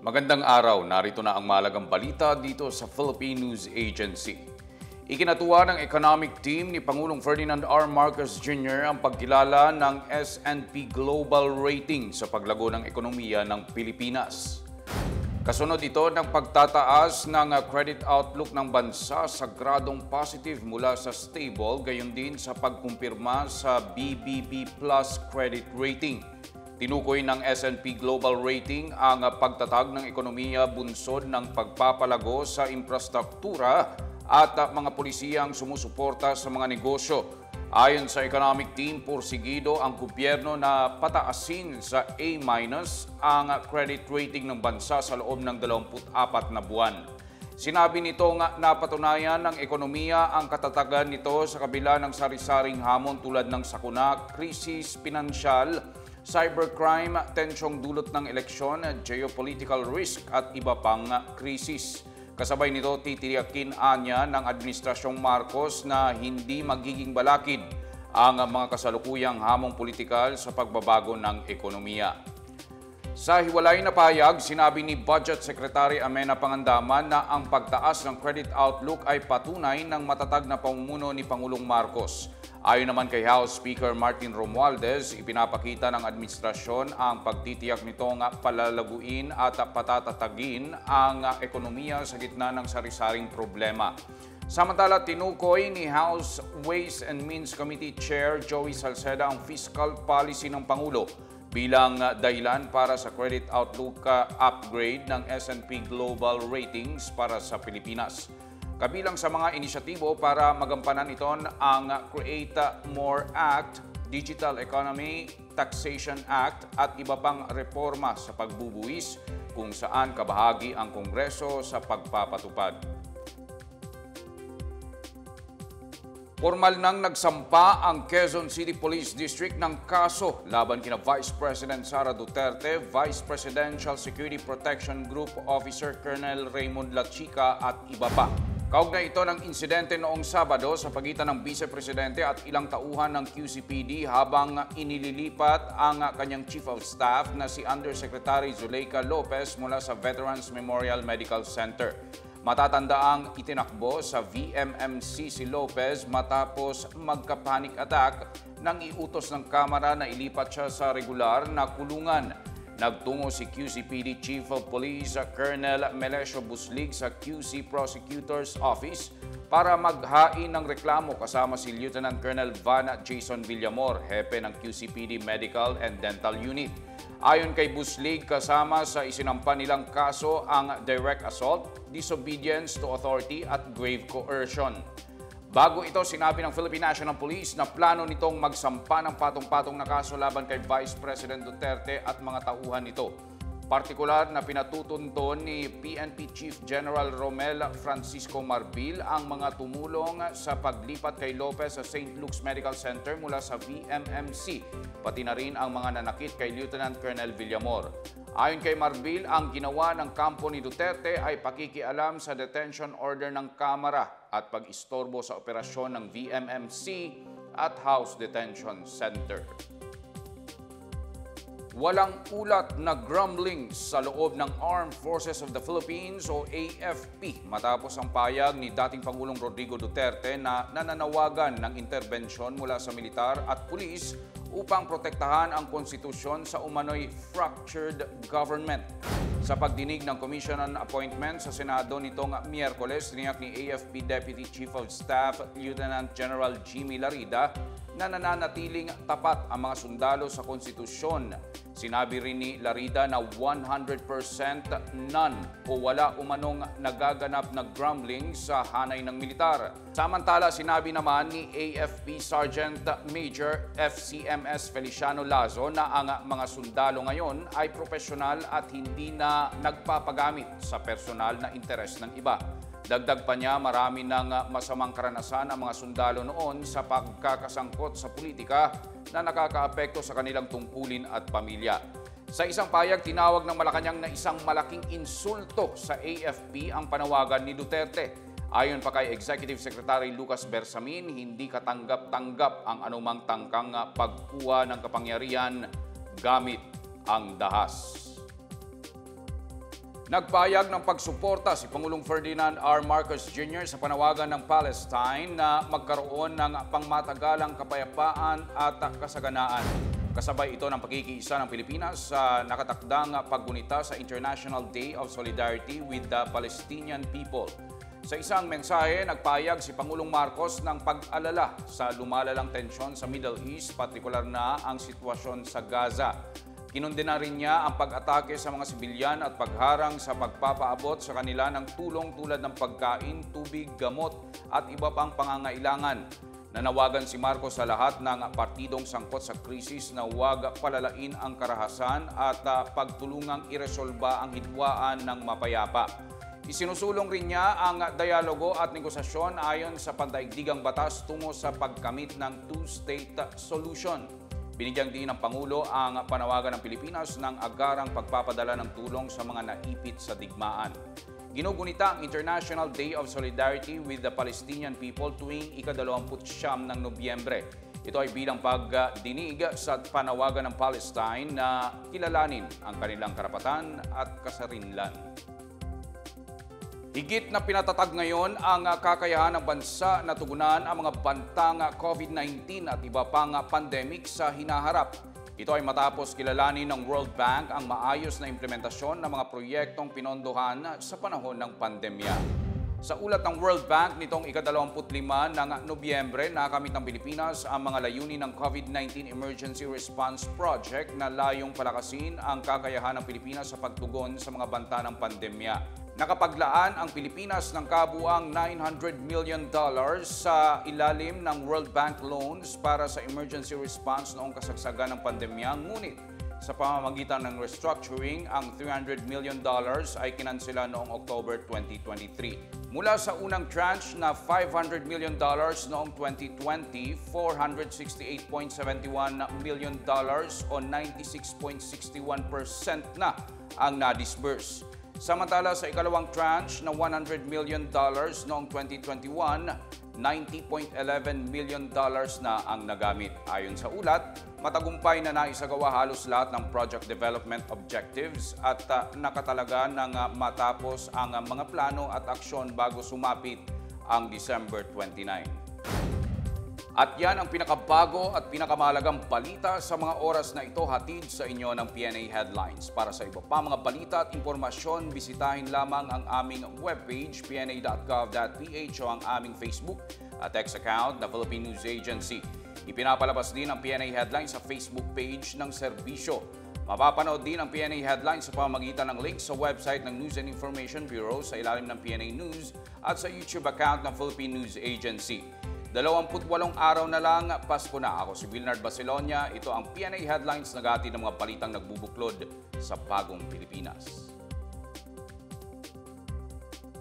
Magandang araw, narito na ang malagang balita dito sa Philippine News Agency. Ikinatuwa ng economic team ni Pangulong Ferdinand R. Marcos Jr. ang pagkilala ng S&P Global Rating sa paglago ng ekonomiya ng Pilipinas. Kasunod ito ng pagtataas ng credit outlook ng bansa sa gradong positive mula sa stable, gayon din sa pagkumpirma sa BBB Plus credit rating. Tinukoy ng S&P Global Rating ang pagtatag ng ekonomiya bunsod ng pagpapalago sa infrastruktura at mga pulisiyang sumusuporta sa mga negosyo. Ayon sa economic team, porsigido ang gobyerno na pataasin sa A- ang credit rating ng bansa sa loob ng 24 na buwan. Sinabi nito nga napatunayan ng ekonomiya ang katatagan nito sa kabila ng sari-saring hamon tulad ng sakuna, krisis pinansyal, cybercrime, tensyong dulot ng eleksyon, geopolitical risk at iba pang krisis. Kasabay nito, titiyakin anya ng Administrasyong Marcos na hindi magiging balakid ang mga kasalukuyang hamong politikal sa pagbabago ng ekonomiya. Sa hiwalay na pahayag, sinabi ni Budget Secretary Amenah Pangandaman na ang pagtaas ng credit outlook ay patunay ng matatag na pamumuno ni Pangulong Marcos. Ayon naman kay House Speaker Martin Romualdez, ipinapakita ng administrasyon ang pagtitiyak nitong palalaguin at patatatagin ang ekonomiya sa gitna ng sari-saring problema. Samantala, tinukoy ni House Ways and Means Committee Chair Joey Salceda ang fiscal policy ng Pangulo bilang dahilan para sa credit outlook upgrade ng S&P Global Ratings para sa Pilipinas. Kabilang sa mga inisyatibo para magampanan ito ang Create More Act, Digital Economy Taxation Act at iba pang reforma sa pagbubuwis kung saan kabahagi ang Kongreso sa pagpapatupad. Formal nang nagsampa ang Quezon City Police District ng kaso laban kina Vice President Sara Duterte, Vice Presidential Security Protection Group Officer Colonel Raymond Lachica at iba pa. Kaugnay ito ng insidente noong Sabado sa pagitan ng Vice Presidente at ilang tauhan ng QCPD habang inililipat ang kanyang Chief of Staff na si Undersecretary Zuleika Lopez mula sa Veterans Memorial Medical Center. Matatandaang itinakbo sa VMMC si Lopez matapos magka-panic attack nang iutos ng Kamara na ilipat siya sa regular na kulungan. Nagtungo si QCPD Chief of Police Colonel Melesio Buslig sa QC Prosecutor's Office para maghain ng reklamo kasama si Lieutenant Colonel Van Jason Villamor, hepe ng QCPD Medical and Dental Unit. Ayon kay Buslig, kasama sa isinampa nilang kaso ang direct assault, disobedience to authority at grave coercion. Bago ito, sinabi ng Philippine National Police na plano nitong magsampa ng patong-patong na kaso laban kay Vice President Duterte at mga tauhan nito. Partikular na pinatutunton ni PNP Chief General Romel Francisco Marbil ang mga tumulong sa paglipat kay Lopez sa St. Luke's Medical Center mula sa VMMC, pati na rin ang mga nanakit kay Lieutenant Colonel Villamor. Ayon kay Marbil, ang ginawa ng kampo ni Duterte ay pakikialam sa detention order ng Kamara at pag-istorbo sa operasyon ng VMMC at House Detention Center. Walang ulat na grumblings sa loob ng Armed Forces of the Philippines o AFP matapos ang payag ni dating Pangulong Rodrigo Duterte na nananawagan ng interbensyon mula sa militar at pulis upang protektahan ang konstitusyon sa umano'y fractured government. Sa pagdinig ng Commission on Appointment sa Senado nitong Miyerkules, tiniyak ni AFP Deputy Chief of Staff Lieutenant General Jimmy Larida na nananatiling tapat ang mga sundalo sa konstitusyon. Sinabi rin ni Larida na 100% none o wala umanong nagaganap na grumbling sa hanay ng militar. Samantala, sinabi naman ni AFP Sergeant Major FCMS Feliciano Lazo na ang mga sundalo ngayon ay profesional at hindi na nagpapagamit sa personal na interes ng iba. Dagdag pa niya, marami ng masamang karanasan ang mga sundalo noon sa pagkakasangkot sa politika na nakakaapekto sa kanilang tungkulin at pamilya. Sa isang payag, tinawag ng Malacanang na isang malaking insulto sa AFP ang panawagan ni Duterte. Ayon pa kay Executive Secretary Lucas Bersamin, hindi katanggap-tanggap ang anumang tangkang pagkuha ng kapangyarihan gamit ang dahas. Nagpahayag ng pagsuporta si Pangulong Ferdinand R. Marcos Jr. sa panawagan ng Palestine na magkaroon ng pangmatagalang kapayapaan at kasaganaan. Kasabay ito ng pagkikiisa ng Pilipinas sa nakatakdang paggunita sa International Day of Solidarity with the Palestinian People. Sa isang mensahe, nagpahayag si Pangulong Marcos ng pag-alala sa lumalalang tensyon sa Middle East, partikular na ang sitwasyon sa Gaza. Kinundena rin niya ang pag-atake sa mga sibilyan at pagharang sa pagpapaabot sa kanila ng tulong tulad ng pagkain, tubig, gamot at iba pang pangangailangan. Nanawagan si Marcos sa lahat ng partidong sangkot sa krisis na huwag palalain ang karahasan at pagtulungang iresolba ang hidwaan ng mapayapa. Isinusulong rin niya ang dialogo at negosasyon ayon sa pandaigdigang batas tungo sa pagkamit ng two-state solution. Binigyang din ng Pangulo ang panawagan ng Pilipinas ng agarang pagpapadala ng tulong sa mga naipit sa digmaan. Ginugunita ang International Day of Solidarity with the Palestinian People tuwing ika-29 ng Nobyembre. Ito ay bilang pagdinig sa panawagan ng Palestine na kilalanin ang kanilang karapatan at kasarinlan. Higit na pinatatag ngayon ang kakayahan ng bansa na tugunan ang mga bantang COVID-19 at iba pang pandemic sa hinaharap. Ito ay matapos kilalanin ng World Bank ang maayos na implementasyon ng mga proyektong pinondohan sa panahon ng pandemya. Sa ulat ng World Bank nitong ika-25 ng Nobyembre, nakamit ng Pilipinas ang mga layunin ng COVID-19 Emergency Response Project na layong palakasin ang kakayahan ng Pilipinas sa pagtugon sa mga banta ng pandemya. Nakapaglaan ang Pilipinas ng kabuang $900 million sa ilalim ng World Bank loans para sa emergency response noong kasagsagan ng pandemya. Ngunit sa pamamagitan ng restructuring, ang $300 million ay kinansela noong October 2023. Mula sa unang tranche na $500 million noong 2020, $468.71 million o 96.61% na ang na-disburse. Samantala sa ikalawang tranche na $100 million noong 2021, $90.11 million na ang nagamit. Ayon sa ulat, matagumpay na naisagawa halos lahat ng project development objectives at nakatalaga ng matapos ang mga plano at aksyon bago sumapit ang December 29. At yan ang pinakabago at pinakamahalagang balita sa mga oras na ito, hatid sa inyo ng PNA Headlines. Para sa iba pa mga balita at impormasyon, bisitahin lamang ang aming webpage pna.gov.ph o ang aming Facebook at X account na Philippine News Agency. Ipinapalabas din ang PNA Headlines sa Facebook page ng serbisyo. Mapapanood din ang PNA Headlines sa pamamagitan ng link sa website ng News and Information Bureau sa ilalim ng PNA News at sa YouTube account ng Philippine News Agency. 28 araw na lang, Pasko na. Ako si Wilnard Basilonia. Ito ang PNA Headlines, naghahatid ng mga balitang nagbubuklod sa bagong Pilipinas.